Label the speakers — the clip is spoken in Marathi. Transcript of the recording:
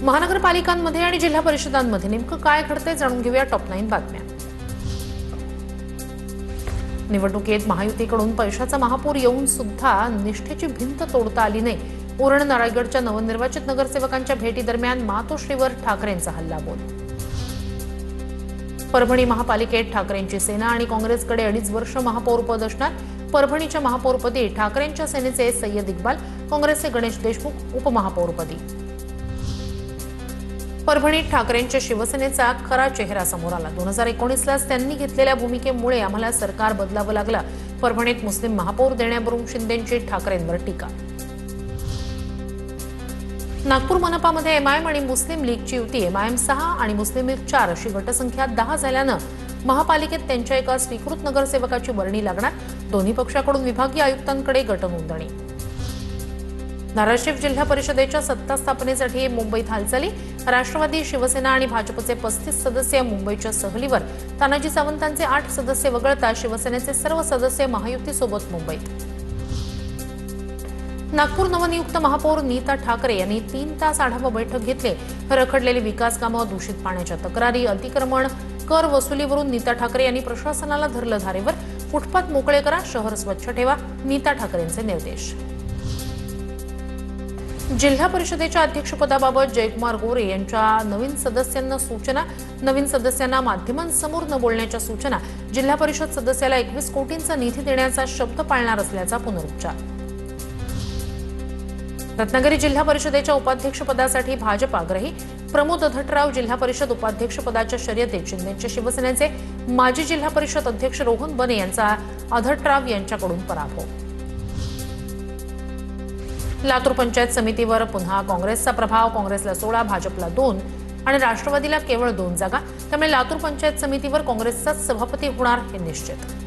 Speaker 1: महानगरपालिकांमध्ये आणि जिल्हा परिषदांमध्ये नेमकं काय घडतंय जाणून घेऊया टॉप 9 बातम्या। निवडणुकीत महायुतीकडून पैशाचा महापूर येऊन सुद्धा निष्ठेची भिंत तोडता आली नाही। उरण नारायणगडच्या नवनिर्वाचित नगरसेवकांच्या भेटीदरम्यान मातोश्रीवर ठाकरेंचा हल्लाबोल। परभणी महापालिकेत ठाकरेंची सेना आणि काँग्रेसकडे 2.5 वर्ष महापौर पद असणार। परभणीच्या महापौरपदी ठाकरेंच्या सेनेचे सय्यद इक्बाल, काँग्रेसचे गणेश देशमुख उपमहापौरपदी। परभणीत ठाकरेंच्या शिवसेनेचा खरा चेहरा समोर आला। 2019लाच त्यांनी घेतलेल्या भूमिकेमुळे आम्हाला सरकार बदलावं लागलं। परभणीत मुस्लिम महापौर देण्यावरून शिंदेंची ठाकरेंवर टीका। नागपूर मनपामध्ये एमआयएम आणि मुस्लिम लीगची युती एमआयएम 6 आणि मुस्लिम लीग 4 अशी गटसंख्या 10 झाल्यानं महापालिकेत त्यांच्या एका स्वीकृत नगरसेवकाची वर्णी लागणार। दोन्ही पक्षाकडून विभागीय आयुक्तांकडे गट नोंदणी। धाराशिव जिल्हा परिषदेच्या सत्ता स्थापनेसाठी मुंबईत हालचाली। राष्ट्रवादी, शिवसेना आणि भाजपचे 35 सदस्य मुंबईच्या सहलीवर। तानाजी सावंतांचे 8 सदस्य वगळता शिवसेनेचे सर्व सदस्य महायुतीसोबत मुंबईत। नागपूर नवनियुक्त महापौर नीता ठाकरे यांनी 3 तास आढावा बैठक घेतली। रखडलेली विकास कामं, दूषित पाण्याच्या तक्रारी, अतिक्रमण, कर वसुलीवरून नीता ठाकरे यांनी प्रशासनाला धरलं धारेवर। फुटपाथ मोकळे करा, शहर स्वच्छ ठेवा, नीता ठाकरेंचे निर्देश। जिल्हा परिषदेच्या अध्यक्षपदाबाबत जयकुमार गोरे यांच्या नवीन सदस्यांना सूचना। नवीन सदस्यांना माध्यमांसमोर न बोलण्याच्या सूचना। जिल्हा परिषद सदस्याला 21 कोटींचा निधी देण्याचा शब्द पाळणार असल्याचा पुनरुच्चार। रत्नागिरी जिल्हा परिषदेच्या उपाध्यक्षपदासाठी भाजप आग्रही। प्रमोद अधटराव जिल्हा परिषद उपाध्यक्षपदाच्या शर्यतीत शिंदेच्या शिवसेनेचे माजी जिल्हा परिषद अध्यक्ष रोहन बने यांचा अधटराव यांच्याकडून पराभव। लातूर पंचायत समितीवर पुन्हा काँग्रेसचा प्रभाव। काँग्रेसला 16, भाजपला 2 आणि राष्ट्रवादीला केवळ 2 जागा। त्यामुळे लातूर पंचायत समितीवर काँग्रेसचाच सभापती होणार हे निश्चित।